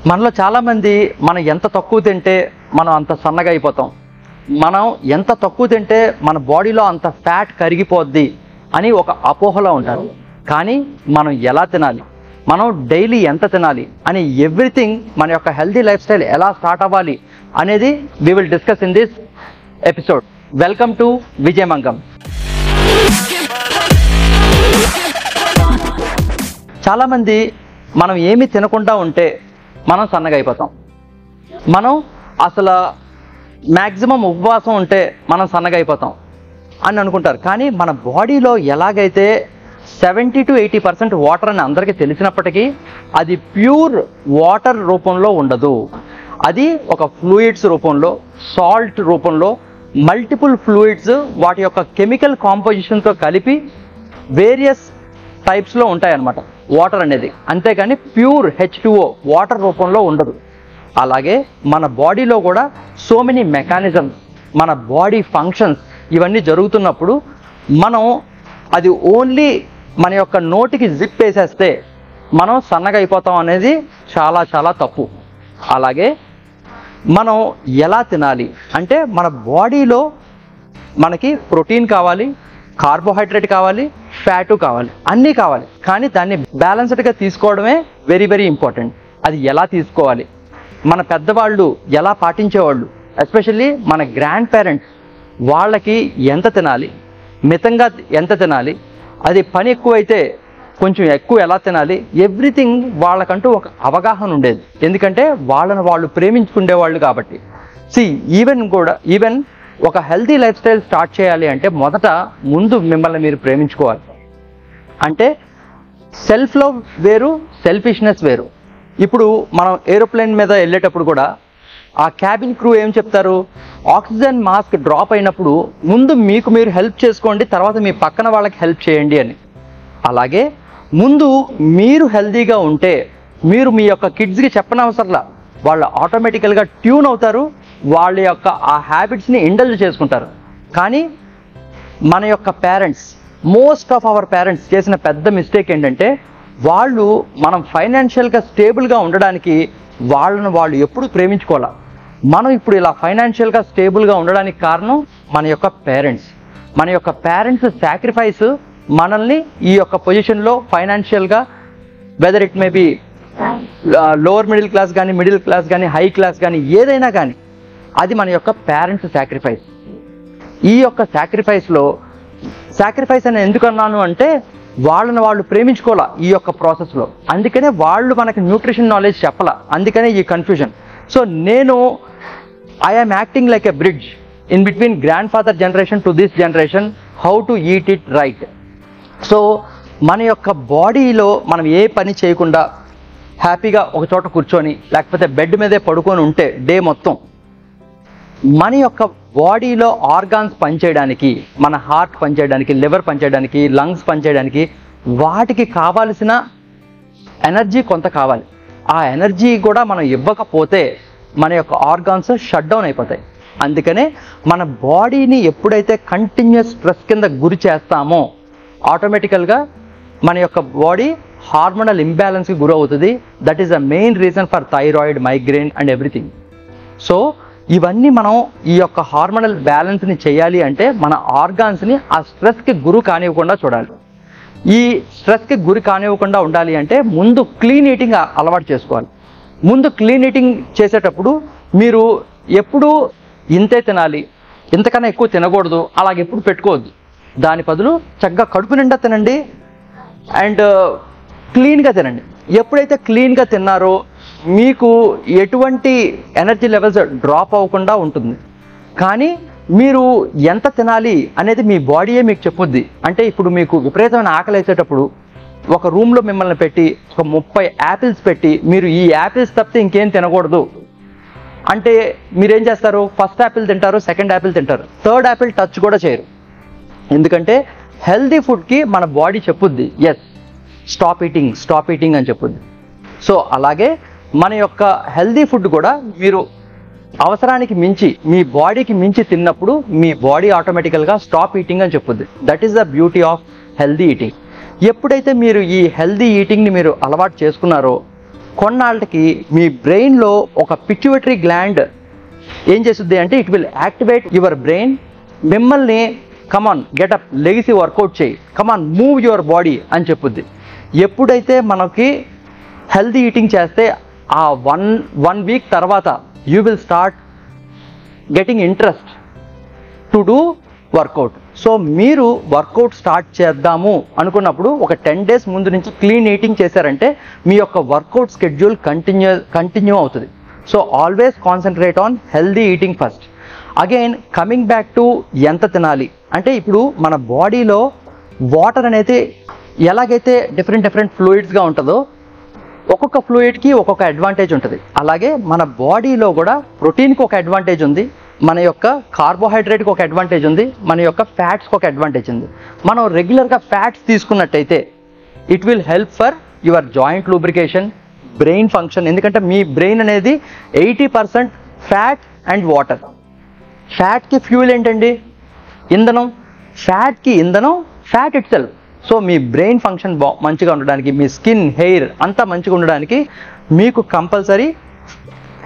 మనలో చాలామంది మనం ఎంత తక్కువ తింటే మనం అంత సన్నగా అయిపోతాం, మనం ఎంత తక్కువ తింటే మన బాడీలో అంత ఫ్యాట్ కరిగిపోద్ది అని ఒక అపోహలో ఉంటారు. కానీ మనం ఎలా తినాలి, మనం డైలీ ఎంత తినాలి అని ఎవ్రీథింగ్, మన యొక్క హెల్తీ లైఫ్ స్టైల్ ఎలా స్టార్ట్ అవ్వాలి అనేది we will discuss in this episode. Welcome to Vijayamangam. చాలామంది మనం ఏమి తినకుండా ఉంటే మనం సన్నగా అయిపోతాం, మనం అసలు మ్యాక్సిమం ఉపవాసం ఉంటే మనం సన్నగా అయిపోతాం అని అనుకుంటారు. కానీ మన బాడీలో ఎలాగైతే 70 to 80% వాటర్ అని అందరికీ తెలిసినప్పటికీ అది ప్యూర్ వాటర్ రూపంలో ఉండదు. అది ఒక ఫ్లూయిడ్స్ రూపంలో, సాల్ట్ రూపంలో, మల్టిపుల్ ఫ్లూయిడ్స్ వాటి యొక్క కెమికల్ కాంపోజిషన్తో కలిపి వేరియస్ టైప్స్లో ఉంటాయన్నమాట వాటర్ అనేది. అంతేగాని ప్యూర్ H2O వాటర్ రూపంలో ఉండదు. అలాగే మన బాడీలో కూడా సో మెనీ మెకానిజమ్స్, మన బాడీ ఫంక్షన్స్ ఇవన్నీ జరుగుతున్నప్పుడు మనం అది ఓన్లీ మన యొక్క నోటికి జిప్ వేసేస్తే మనం సన్నగా అయిపోతాం అనేది చాలా చాలా తప్పు. అలాగే మనం ఎలా తినాలి అంటే మన బాడీలో మనకి ప్రోటీన్ కావాలి, కార్బోహైడ్రేట్ కావాలి, ఫ్యాటు కావాలి, అన్నీ కావాలి. కానీ దాన్ని బ్యాలెన్స్డ్గా తీసుకోవడమే వెరీ వెరీ ఇంపార్టెంట్. అది ఎలా తీసుకోవాలి, మన పెద్దవాళ్ళు ఎలా పాటించేవాళ్ళు, ఎస్పెషల్లీ మన గ్రాండ్ పేరెంట్స్, వాళ్ళకి ఎంత తినాలి, మితంగా ఎంత తినాలి, అది పని ఎక్కువైతే కొంచెం ఎక్కువ ఎలా తినాలి, ఎవ్రీథింగ్ వాళ్ళకంటూ ఒక అవగాహన ఉండేది. ఎందుకంటే వాళ్ళని వాళ్ళు ప్రేమించుకునేవాళ్ళు కాబట్టి. ఈవెన్ ఒక హెల్తీ లైఫ్ స్టైల్ స్టార్ట్ చేయాలి అంటే మొదట ముందు మిమ్మల్ని మీరు ప్రేమించుకోవాలి. అంటే సెల్ఫ్ లవ్ వేరు, సెల్ఫిష్నెస్ వేరు. ఇప్పుడు మనం ఏరోప్లేన్ మీద వెళ్ళేటప్పుడు కూడా ఆ క్యాబిన్ క్రూ ఏం చెప్తారు, ఆక్సిజన్ మాస్క్ డ్రాప్ అయినప్పుడు ముందు మీకు మీరు హెల్ప్ చేసుకోండి, తర్వాత మీ పక్కన వాళ్ళకి హెల్ప్ చేయండి అని. అలాగే ముందు మీరు హెల్తీగా ఉంటే మీరు మీ యొక్క కిడ్స్కి చెప్పనవసరంలా, వాళ్ళు ఆటోమేటికల్గా ట్యూన్ అవుతారు, వాళ్ళ యొక్క ఆ హ్యాబిట్స్ని ఇండల్జ్ చేసుకుంటారు. కానీ మన యొక్క parents, most of our parents చేసిన పెద్ద మిస్టేక్ ఏంటంటే వాళ్ళు మనం ఫైనాన్షియల్గా స్టేబుల్గా ఉండడానికి వాళ్ళను వాళ్ళు ఎప్పుడు ప్రేమించుకోవాలి. మనం ఇప్పుడు ఇలా ఫైనాన్షియల్గా స్టేబుల్గా ఉండడానికి కారణం మన యొక్క పేరెంట్స్. మన యొక్క పేరెంట్స్ సాక్రిఫైస్ మనల్ని ఈ యొక్క పొజిషన్లో ఫైనాన్షియల్గా, whether it may be lower middle class కానీ, మిడిల్ క్లాస్ కానీ, హై క్లాస్ కానీ, ఏదైనా కానీ అది మన యొక్క పేరెంట్స్ సాక్రిఫైస్. ఈ యొక్క సాక్రిఫైస్ అని ఎందుకు అన్నాను అంటే వాళ్ళని వాళ్ళు ప్రేమించుకోవాలా ఈ యొక్క ప్రాసెస్లో. అందుకనే వాళ్ళు మనకి న్యూట్రిషన్ నాలెడ్జ్ చెప్పాల, అందుకనే ఈ confusion. So I am acting like a bridge in between grand father generation to this generation, how to eat it right. So మన యొక్క బాడీలో మనం ఏ పని చేయకుండా హ్యాపీగా ఒక చోట కూర్చొని లేకపోతే బెడ్ మీదే పడుకొని ఉంటే డే మొత్తం మన యొక్క బాడీలో ఆర్గాన్స్ పనిచేయడానికి, మన హార్ట్ పనిచేయడానికి, లివర్ పనిచేయడానికి, లంగ్స్ పనిచేయడానికి వాటికి కావాల్సిన ఎనర్జీ కొంత కావాలి. ఆ ఎనర్జీ కూడా మనం ఇవ్వకపోతే మన యొక్క ఆర్గాన్స్ షట్ డౌన్ అయిపోతాయి. అందుకనే మన బాడీని ఎప్పుడైతే కంటిన్యూస్ స్ట్రెస్ కింద గురి చేస్తామో ఆటోమేటికల్గా మన యొక్క బాడీ హార్మోనల్ ఇంబ్యాలెన్స్కి గురవుతుంది. That is the main reason for thyroid, migraine and everything. So ఇవన్నీ మనం ఈ యొక్క హార్మోనల్ బ్యాలెన్స్ని చేయాలి అంటే మన ఆర్గాన్స్ని ఆ స్ట్రెస్కి గురి కానివ్వకుండా చూడాలి. ఈ స్ట్రెస్కి గురి కానివ్వకుండా ఉండాలి అంటే ముందు క్లీన్ ఈటింగ్ అలవాటు చేసుకోవాలి. ముందు క్లీన్ ఈటింగ్ చేసేటప్పుడు మీరు ఎప్పుడు ఇంతే తినాలి, ఇంతకన్నా ఎక్కువ తినకూడదు అలాగే ఎప్పుడు పెట్టుకోవద్దు. దాని బదులు చక్కగా కడుపు నిండా తినండి అండ్ క్లీన్గా తినండి. ఎప్పుడైతే క్లీన్గా తిన్నారో మీకు ఎటువంటి ఎనర్జీ లెవెల్స్ డ్రాప్ అవ్వకుండా ఉంటుంది. కానీ మీరు ఎంత తినాలి అనేది మీ బాడీయే మీకు చెప్పుద్ది. అంటే ఇప్పుడు మీకు విపరీతమైన ఆకలి వేసేటప్పుడు ఒక రూమ్లో మిమ్మల్ని పెట్టి ఒక 30 యాపిల్స్ పెట్టి మీరు ఈ యాపిల్స్ తప్పితే ఇంకేం తినకూడదు అంటే మీరేం చేస్తారు, ఫస్ట్ యాపిల్ తింటారు, సెకండ్ యాపిల్ తింటారు, థర్డ్ యాపిల్ టచ్ కూడా చేయరు. ఎందుకంటే హెల్దీ ఫుడ్కి మన బాడీ చెప్పుద్ది ఎస్ స్టాప్ ఈటింగ్ అని చెప్పుద్ది. సో అలాగే మన యొక్క హెల్దీ ఫుడ్ కూడా మీరు అవసరానికి మించి మీ బాడీకి మించి తిన్నప్పుడు మీ బాడీ ఆటోమేటికల్గా స్టాప్ ఈటింగ్ అని చెప్పుద్ది. That is the beauty of healthy eating. ఎప్పుడైతే మీరు ఈ హెల్దీ ఈటింగ్ని మీరు అలవాటు చేసుకున్నారో కొన్నాళ్ళకి మీ బ్రెయిన్లో ఒక పిట్యూటరీ గ్లాండ్ ఏం చేస్తుంది అంటే it will activate your brain, మిమ్మల్ని కమాన్ గెటప్ లెగిసి వర్కౌట్ చేయి, కమాన్ మూవ్ యువర్ బాడీ అని చెప్పుద్ది. ఎప్పుడైతే మనకి హెల్తీ ఈటింగ్ చేస్తే ఆ వన్ వీక్ తర్వాత you will start getting interest to do workout. So మీరు వర్కౌట్ స్టార్ట్ చేద్దాము అనుకున్నప్పుడు ఒక 10 days ముందు నుంచి క్లీన్ ఈటింగ్ చేశారంటే మీ యొక్క వర్కౌట్ స్కెడ్యూల్ కంటిన్యూ అవుతుంది. So always concentrate on healthy eating first. Again coming back to ఎంత తినాలి అంటే, ఇప్పుడు మన బాడీలో వాటర్ అనేది ఎలాగైతే డిఫరెంట్ ఫ్లూయిడ్స్గా ఉంటుందో ఒక్కొక్క ఫ్లూయిడ్కి ఒక్కొక్క అడ్వాంటేజ్ ఉంటుంది. అలాగే మన బాడీలో కూడా ప్రోటీన్కి ఒక అడ్వాంటేజ్ ఉంది, మన యొక్క కార్బోహైడ్రేట్కి ఒక అడ్వాంటేజ్ ఉంది, మన యొక్క ఫ్యాట్స్కి ఒక అడ్వాంటేజ్ ఉంది. మనం రెగ్యులర్గా ఫ్యాట్స్ తీసుకున్నట్టయితే it will help for your joint lubrication, brain function. ఎందుకంటే మీ బ్రెయిన్ అనేది 80% ఫ్యాట్ అండ్ వాటర్. ఫ్యాట్కి ఫ్యూల్ ఏంటండి? ఇంధనం. ఫ్యాట్కి ఇంధనం ఫ్యాట్ ఇట్ సెల్ఫ్. సో మీ బ్రెయిన్ ఫంక్షన్ మంచిగా ఉండడానికి, మీ స్కిన్, హెయిర్ అంతా మంచిగా ఉండడానికి మీకు compulsory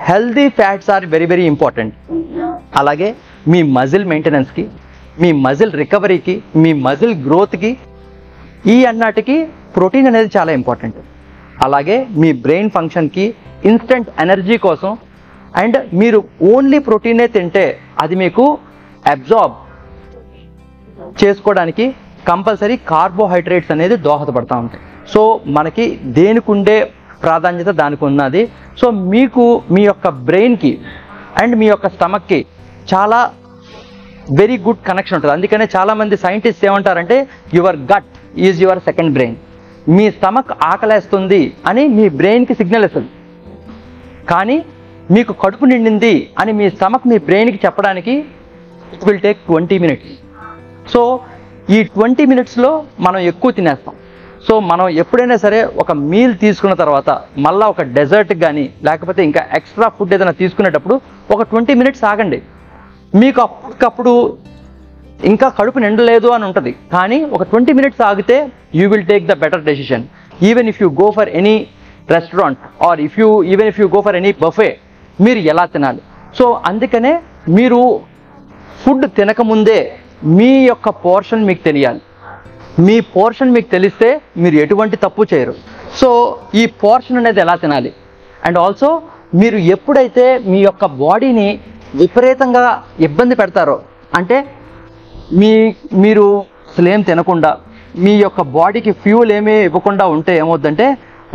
healthy fats are very important. అలాగే మీ మజిల్ మెయింటెనెన్స్కి, మీ మజిల్ రికవరీకి, మీ మజిల్ గ్రోత్కి ఈ అన్నిటికీ ప్రోటీన్ అనేది చాలా ఇంపార్టెంట్. అలాగే మీ బ్రెయిన్ ఫంక్షన్కి, ఇన్స్టెంట్ ఎనర్జీ కోసం, అండ్ మీరు ఓన్లీ ప్రోటీనే తింటే అది మీకు అబ్జార్బ్ చేసుకోవడానికి కంపల్సరీ కార్బోహైడ్రేట్స్ అనేది దోహదపడతా ఉంటాయి. సో మనకి దేనికి ఉండే ప్రాధాన్యత దానికి ఉన్నది. సో మీకు మీ యొక్క బ్రెయిన్కి అండ్ మీ యొక్క స్టమక్కి చాలా వెరీ గుడ్ కనెక్షన్ ఉంటుంది. అందుకనే చాలామంది సైంటిస్ట్ ఏమంటారంటే your gut is your second brain. మీ స్టమక్ ఆకలేస్తుంది అని మీ బ్రెయిన్కి సిగ్నల్ ఇస్తుంది, కానీ మీకు కడుపు నిండింది అని మీ స్టమక్ మీ బ్రెయిన్కి చెప్పడానికి it will take 20 minutes. So ఈ 20 minutesలో మనం ఎక్కువ తినేస్తాం. సో మనం ఎప్పుడైనా సరే ఒక మీల్ తీసుకున్న తర్వాత మళ్ళీ ఒక డెజర్ట్ కానీ లేకపోతే ఇంకా ఎక్స్ట్రా ఫుడ్ ఏదైనా తీసుకునేటప్పుడు ఒక 20 minutes ఆగండి. మీకు అప్పటికప్పుడు ఇంకా కడుపు నిండలేదు అని ఉంటుంది, కానీ ఒక 20 minutes ఆగితే you will take the better decision. Even if you go for any restaurant or even if you go for any buffet, మీరు ఎలా తినాలి. సో అందుకనే మీరు ఫుడ్ తినకముందే మీ యొక్క పోర్షన్ మీకు తెలియాలి. మీ పోర్షన్ మీకు తెలిస్తే మీరు ఎటువంటి తప్పు చేయరు. సో ఈ పోర్షన్ అనేది ఎలా తినాలి, అండ్ ఆల్సో మీరు ఎప్పుడైతే మీ యొక్క బాడీని విపరీతంగా ఇబ్బంది పెడతారో, అంటే మీరు అసలు ఏం తినకుండా మీ యొక్క బాడీకి ఫ్యూల్ ఏమీ ఇవ్వకుండా ఉంటే ఏమవుతుందంటే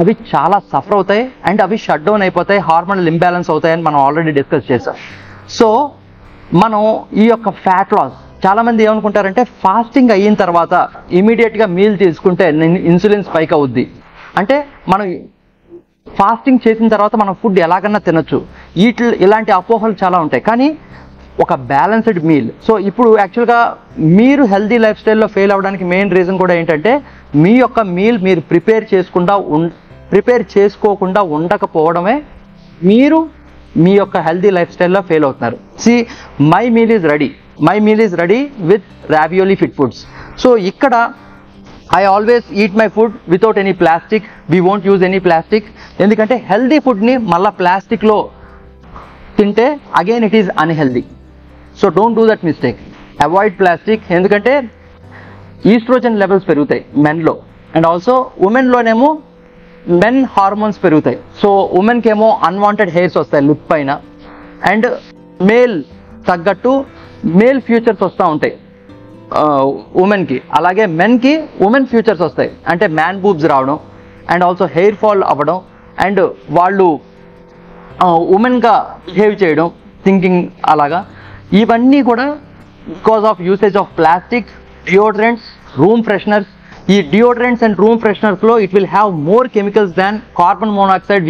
అవి చాలా సఫర్ అవుతాయి అండ్ అవి షట్ డౌన్ అయిపోతాయి, హార్మోనల్ ఇంబ్యాలెన్స్ అవుతాయని మనం ఆల్రెడీ డిస్కస్ చేసాం. సో మనం ఈ యొక్క ఫ్యాట్ లాస్, చాలామంది ఏమనుకుంటారంటే ఫాస్టింగ్ అయిన తర్వాత ఇమీడియట్గా మీల్ తీసుకుంటే ఇన్సులిన్ స్పైక్ అవుద్ది. అంటే మనం ఫాస్టింగ్ చేసిన తర్వాత మనం ఫుడ్ ఎలాగన్నా తినొచ్చు, ఇలాంటి అపోహలు చాలా ఉంటాయి. కానీ ఒక బ్యాలెన్స్డ్ మీల్. సో ఇప్పుడు యాక్చువల్గా మీరు హెల్దీ లైఫ్ స్టైల్లో ఫెయిల్ అవ్వడానికి మెయిన్ రీజన్ కూడా ఏంటంటే మీ యొక్క మీల్ మీరు ప్రిపేర్ చేసుకోకుండా ఉండకపోవడమే మీరు మీ యొక్క హెల్దీ లైఫ్ స్టైల్లో ఫెయిల్ అవుతున్నారు. My meal is ready with ravioli Fit foods. So ఇక్కడ I always eat my food without any plastic. We won't use any plastic. ఎందుకంటే హెల్దీ ఫుడ్ని మళ్ళీ ప్లాస్టిక్లో తింటే again it is unhealthy. So don't do that mistake. Avoid plastic. ఎందుకంటే estrogen levels పెరుగుతాయి మెన్లో, and also ఉమెన్లోనేమో men hormones పెరుగుతాయి. So ఉమెన్కి ఏమో అన్వాంటెడ్ హెయిర్స్ వస్తాయి లిప్ పైన, అండ్ మేల్ తగ్గట్టు మేల్ ఫ్యూచర్స్ వస్తూ ఉంటాయి ఉమెన్కి. అలాగే మెన్కి ఉమెన్ ఫ్యూచర్స్ వస్తాయి, అంటే మ్యాన్ బూబ్స్ రావడం అండ్ ఆల్సో హెయిర్ ఫాల్ అవ్వడం, అండ్ వాళ్ళు ఉమెన్గా బిహేవ్ చేయడం, థింకింగ్ అలాగా. ఇవన్నీ కూడా because of usage of plastic, deodorants, room fresheners. ఈ డియోడ్రెంట్స్ అండ్ రూమ్ ఫ్రెషనర్స్లో it will have more chemicals than carbon monoxide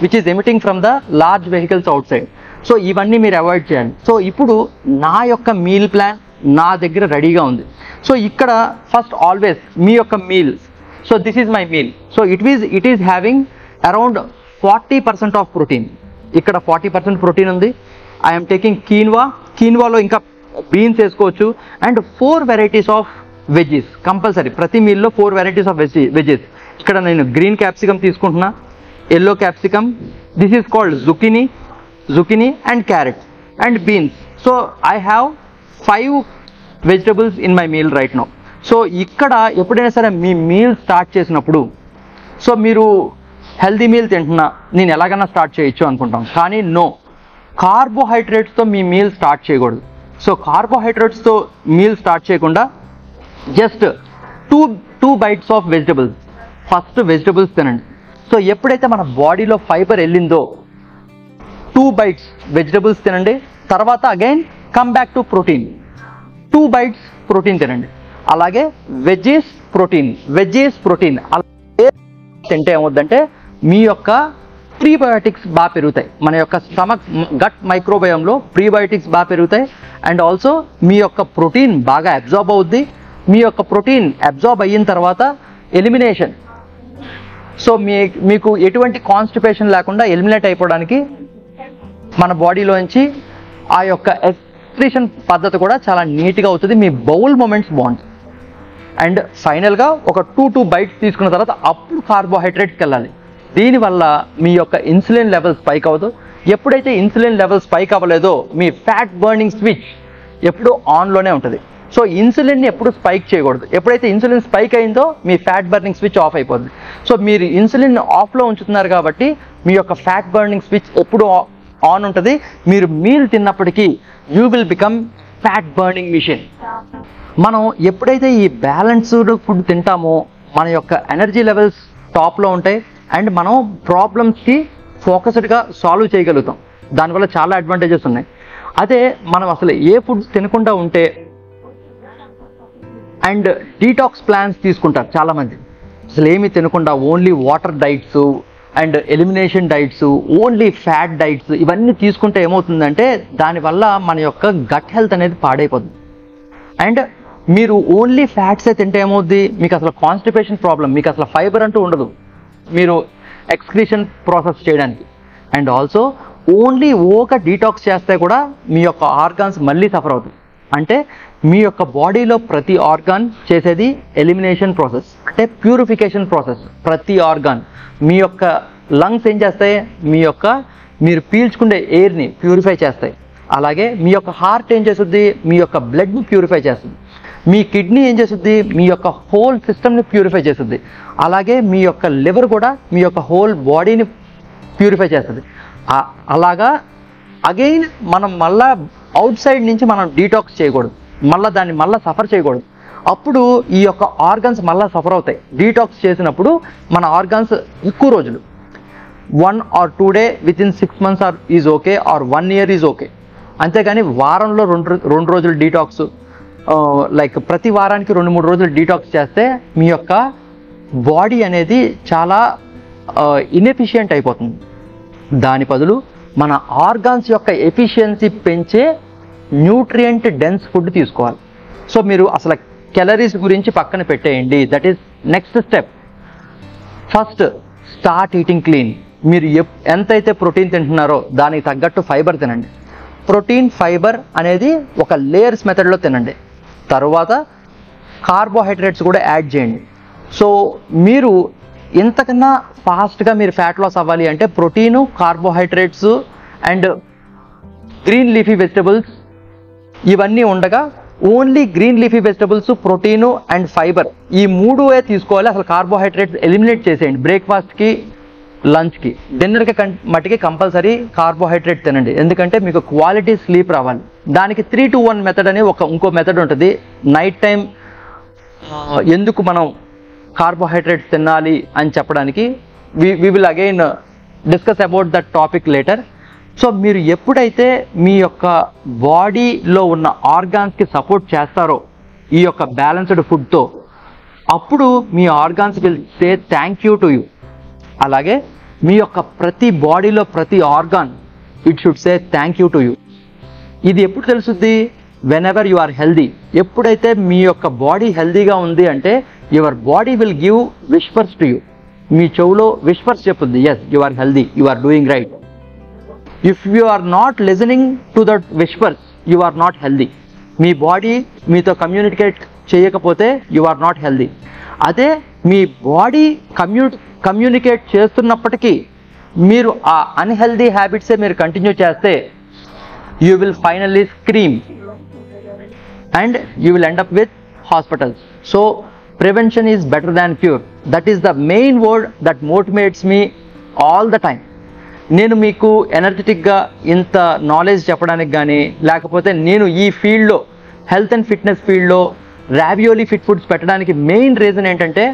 which is emitting from the large vehicles outside. So ఇవన్నీ మీరు avoid చేయాలి. So ఇప్పుడు నా యొక్క meal plan నా దగ్గర రెడీగా ఉంది. సో ఇక్కడ ఫస్ట్ ఆల్వేస్ మీ యొక్క meal. So this is my meal. So it is having around 40% of protein. ఇక్కడ 40% ప్రోటీన్ ఉంది. ఐఎమ్ టేకింగ్ కీన్వాలో ఇంకా బీన్స్ వేసుకోవచ్చు, and 4 varieties of veggies compulsory. ప్రతి మీల్లో 4 varieties ఆఫ్ వెజ్జెస్. ఇక్కడ నేను గ్రీన్ క్యాప్సికమ్ తీసుకుంటున్నా, yellow capsicum. This is called zucchini and carrot and beans. So I have 5 vegetables in my meal right now. So ఇక్కడ ఎప్పుడైనా సరే మీ మీల్ స్టార్ట్ చేసినప్పుడు సో మీరు హెల్దీ మీల్ తింటున్నా నేను ఎలాగైనా స్టార్ట్ చేయొచ్చు అనుకుంటాం, కానీ నో, కార్బోహైడ్రేట్స్తో మీ మీల్ స్టార్ట్ చేయకూడదు. సో కార్బోహైడ్రేట్స్తో మీల్ స్టార్ట్ చేయకుండా just two bites of vegetables, first vegetables తినండి. సో ఎప్పుడైతే మన బాడీలో ఫైబర్ వెళ్ళిందో 2 bites వెజిటబుల్స్ తినండి, తర్వాత again come back to protein, 2 bites protein తినండి. అలాగే వెజ్జీస్ ప్రోటీన్ అలాగే తింటే ఏమవుద్దంటే మీ యొక్క ప్రీబయోటిక్స్ బాగా పెరుగుతాయి, మన యొక్క స్టమక్ గట్ మైక్రోబయోమ్లో ప్రీబయోటిక్స్ బాగా పెరుగుతాయి. అండ్ ఆల్సో మీ యొక్క ప్రోటీన్ బాగా అబ్జార్బ్ అవుద్ది. మీ యొక్క ప్రోటీన్ అబ్జార్బ్ అయిన తర్వాత ఎలిమినేషన్, సో మీకు ఎటువంటి కాన్స్టిపేషన్ లేకుండా ఎలిమినేట్ అయిపోవడానికి మన బాడీలోంచి ఆ యొక్క ఎక్స్క్రీషన్ పద్ధతి కూడా చాలా నీట్గా అవుతుంది. మీ బౌల్ మూమెంట్స్ బాగుంటుంది. అండ్ ఫైనల్గా ఒక 2 bites తీసుకున్న తర్వాత అప్పుడు కార్బోహైడ్రేట్స్కి వెళ్ళాలి. దీనివల్ల మీ యొక్క ఇన్సులిన్ లెవెల్స్ స్పైక్ అవ్వదు. ఎప్పుడైతే ఇన్సులిన్ లెవెల్స్ స్పైక్ అవ్వలేదో మీ ఫ్యాట్ బర్నింగ్ స్విచ్ ఎప్పుడూ ఆన్లోనే ఉంటుంది. సో ఇన్సులిన్ని ఎప్పుడు స్పైక్ చేయకూడదు. ఎప్పుడైతే ఇన్సులిన్ స్పైక్ అయిందో మీ ఫ్యాట్ బర్నింగ్ స్విచ్ ఆఫ్ అయిపోతుంది. సో మీరు ఇన్సులిన్ ఆఫ్లో ఉంచుతున్నారు కాబట్టి మీ యొక్క ఫ్యాట్ బర్నింగ్ స్విచ్ ఎప్పుడు ఆన్ ఉంటుంది. మీరు మీల్ తిన్నప్పటికీ you will become fat burning machine. మనం ఎప్పుడైతే ఈ బ్యాలెన్స్డ్ ఫుడ్ తింటామో మన యొక్క ఎనర్జీ లెవెల్స్ టాప్లో ఉంటాయి అండ్ మనం ప్రాబ్లమ్స్కి ఫోకస్డ్గా సాల్వ్ చేయగలుగుతాం. దానివల్ల చాలా అడ్వాంటేజెస్ ఉన్నాయి. అదే మనం అసలు ఏ ఫుడ్స్ తినకుండా ఉంటే అండ్ డీటాక్స్ ప్లాన్స్ తీసుకుంటారు చాలామంది, అసలు ఏమీ తినకుండా only water diets and elimination diets, only fat diets ఇవన్నీ తీసుకుంటే ఏమవుతుందంటే దానివల్ల మన యొక్క గట్ హెల్త్ అనేది పాడైపోతుంది. అండ్ మీరు ఓన్లీ ఫ్యాట్సే తింటే ఏమవుద్ది, మీకు అసలు కాన్స్టిపేషన్ ప్రాబ్లం, మీకు అసలు ఫైబర్ అంటూ ఉండదు మీరు ఎక్స్క్రీషన్ ప్రాసెస్ చేయడానికి. అండ్ ఆల్సో ఓన్లీ ఓక డీటాక్స్ చేస్తే కూడా మీ యొక్క ఆర్గాన్స్ మళ్ళీ సఫర్ అవుతుంది. అంటే మీ యొక్క బాడీలో ప్రతి ఆర్గాన్ చేసేది ఎలిమినేషన్ ప్రాసెస్, అంటే ప్యూరిఫికేషన్ ప్రాసెస్. ప్రతి ఆర్గాన్ మీ యొక్క లంగ్స్ ఏం చేస్తాయి, మీరు పీల్చుకునే ఎయిర్ని ప్యూరిఫై చేస్తాయి. అలాగే మీ యొక్క హార్ట్ ఏం చేస్తుంది, మీ యొక్క బ్లడ్ని ప్యూరిఫై చేస్తుంది. మీ కిడ్నీ ఏం చేస్తుంది, మీ యొక్క హోల్ సిస్టమ్ని ప్యూరిఫై చేస్తుంది. అలాగే మీ యొక్క లివర్ కూడా మీ యొక్క హోల్ బాడీని ప్యూరిఫై చేస్తుంది. అలాగా అగైన్ మనం మళ్ళా అవుట్ సైడ్ నుంచి మనం డీటాక్స్ చేయకూడదు, దాన్ని మళ్ళీ సఫర్ చేయకూడదు. అప్పుడు ఈ యొక్క ఆర్గన్స్ మళ్ళీ సఫర్ అవుతాయి. డీటాక్స్ చేసినప్పుడు మన ఆర్గన్స్ ఎక్కువ రోజులు 1 or 2 days within 6 months is okay, or 1 year is okay. అంతేగాని వారంలో 2 రోజులు డీటాక్స్, లైక్ ప్రతి వారానికి 2-3 రోజులు డీటాక్స్ చేస్తే మీ యొక్క బాడీ అనేది చాలా ఇన్ఎఫిషియంట్ అయిపోతుంది. దాని బదులు మన ఆర్గాన్స్ యొక్క ఎఫిషియన్సీ పెంచే న్యూట్రియంట్ డెన్స్ ఫుడ్ తీసుకోవాలి. సో మీరు అసలు క్యాలరీస్ గురించి పక్కన పెట్టేయండి, that is next step. First start eating clean. మీరు ఎంతైతే ప్రోటీన్ తింటున్నారో దానికి తగ్గట్టు ఫైబర్ తినండి. ప్రోటీన్ ఫైబర్ అనేది ఒక లేయర్స్ మెథడ్లో తినండి. తర్వాత కార్బోహైడ్రేట్స్ కూడా యాడ్ చేయండి. సో మీరు ఇంతకన్నా ఫాస్ట్గా మీరు ఫ్యాట్ లాస్ అవ్వాలి అంటే protein, carbohydrates and green leafy vegetables ఇవన్నీ ఉండగా only green leafy vegetables, protein and fibre ఈ 3 తీసుకోవాలి. అసలు కార్బోహైడ్రేట్స్ ఎలిమినేట్ చేసేయండి. బ్రేక్ఫాస్ట్కి, లంచ్కి, డిన్నర్కి మట్టికి కంపల్సరీ కార్బోహైడ్రేట్ తినండి. ఎందుకంటే మీకు క్వాలిటీ స్లీప్ రావాలి. దానికి 3-to-1 మెథడ్ అని ఇంకో మెథడ్ ఉంటుంది. నైట్ టైం ఎందుకు మనం కార్బోహైడ్రేట్స్ తినాలి అని చెప్పడానికి we will again discuss about that topic later. So మీరు ఎప్పుడైతే మీ యొక్క బాడీలో ఉన్న ఆర్గాన్స్కి సపోర్ట్ చేస్తారో ఈ యొక్క బ్యాలెన్స్డ్ ఫుడ్తో, అప్పుడు మీ organs will say thank you to you. అలాగే మీ యొక్క ప్రతి బాడీలో ప్రతి organ it should say thank you to you. ఇది ఎప్పుడు తెలుస్తుంది, whenever you are healthy. ఎప్పుడైతే మీ యొక్క బాడీ హెల్దీగా ఉంది అంటే your body will give whispers to you. మీ చెవులో విస్పర్స్ చెప్పుద్ది, yes you are healthy, you are doing right. If you are not listening to that whispers you are not healthy. Me body మీతో communicate చేయకపోతే you are not healthy. అదే మీ body communicate చేస్తున్నప్పటికీ మీరు ఆ unhealthy హ్యాబిట్సే మీరు continue చేస్తే you will finally scream and you will end up with hospitals. So prevention is better than cure. That is the main word that motivates me all the time. నేను మీకు ఎనర్జెటిక్గా ఇంత knowledge చెప్పడానికి కానీ లేకపోతే నేను ఈ ఫీల్డ్లో హెల్త్ అండ్ ఫిట్నెస్ ఫీల్డ్లో రావియోలీ ఫిట్ ఫుడ్స్ పెట్టడానికి మెయిన్ రీజన్ ఏంటంటే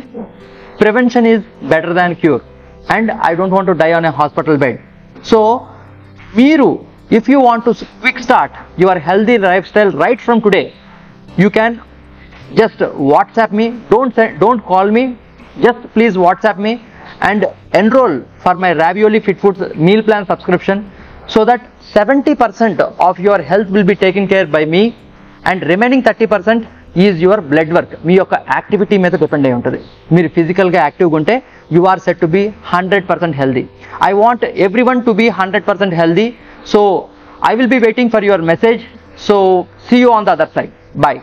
prevention is better than cure and I don't want to die on a hospital bed. So మీరు if you want to quick start your healthy lifestyle right from today, you can just WhatsApp me, don't call me, just please WhatsApp me and enroll for my Ravioli Fit Foods meal plan subscription, so that 70% of your health will be taken care by me and remaining 30% is your blood work. మీ యొక్క activity మీద depend అయి ఉంటుంది. మీరు ఫిజికల్గా యాక్టివ్గా ఉంటే you are set to be 100% healthy. I want everyone to be 100% healthy, so I will be waiting for your message. So see you on the other side. Bye.